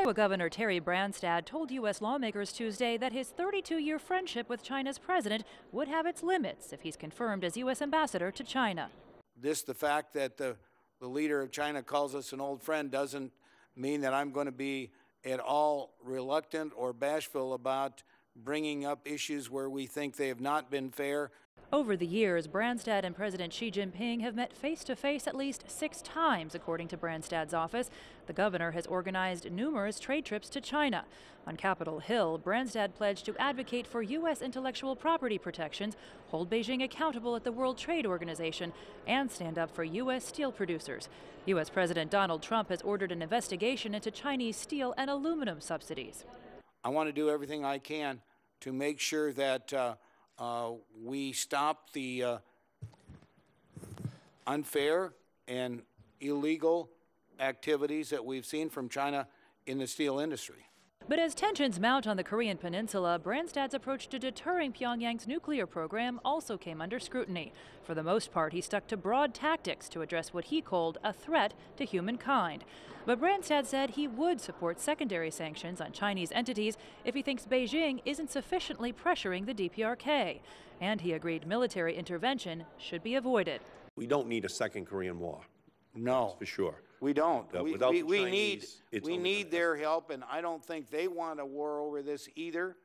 Iowa Governor Terry Branstad told U.S. lawmakers Tuesday that his 32-year friendship with China's president would have its limits if he's confirmed as U.S. ambassador to China. The fact that the leader of China calls us an old friend doesn't mean that I'm going to be at all reluctant or bashful about bringing up issues where we think they have not been fair. Over the years, Branstad and President Xi Jinping have met face-to-face at least 6 times, according to Branstad's office. The governor has organized numerous trade trips to China. On Capitol Hill, Branstad pledged to advocate for U.S. intellectual property protections, hold Beijing accountable at the World Trade Organization, and stand up for U.S. steel producers. U.S. President Donald Trump has ordered an investigation into Chinese steel and aluminum subsidies. I want to do everything I can to make sure that we stop the unfair and illegal activities that we've seen from China in the steel industry. But as tensions mount on the Korean peninsula, Branstad's approach to deterring Pyongyang's nuclear program also came under scrutiny. For the most part, he stuck to broad tactics to address what he called a threat to humankind. But Branstad said he would support secondary sanctions on Chinese entities if he thinks Beijing isn't sufficiently pressuring the DPRK. And he agreed military intervention should be avoided. We don't need a second Korean War. No. That's for sure. We don't. We need their their help, and I don't think they want a war over this either.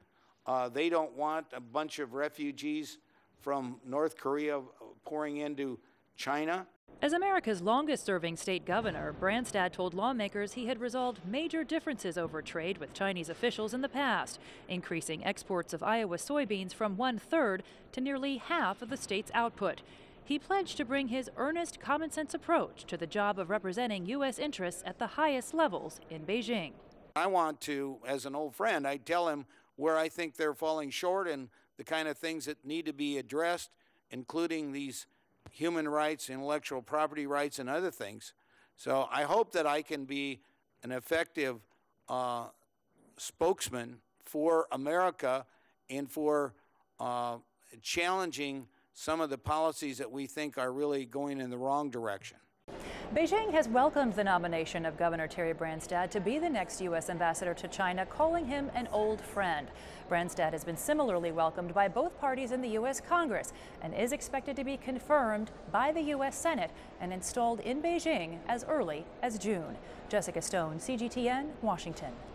They don't want a bunch of refugees from North Korea pouring into China. As America's longest-serving state governor, Branstad told lawmakers he had resolved major differences over trade with Chinese officials in the past, increasing exports of Iowa soybeans from 1/3 to nearly half of the state's output. He pledged to bring his earnest, common-sense approach to the job of representing U.S. interests at the highest levels in Beijing. I want to, as an old friend, I tell him where I think they're falling short and the kind of things that need to be addressed, including these human rights, intellectual property rights, and other things. So I hope that I can be an effective spokesman for America and for challenging some of the policies that we think are really going in the wrong direction. Beijing has welcomed the nomination of Governor Terry Branstad to be the next U.S. ambassador to China, calling him an old friend. Branstad has been similarly welcomed by both parties in the U.S. Congress and is expected to be confirmed by the U.S. Senate and installed in Beijing as early as June. Jessica Stone, CGTN, Washington.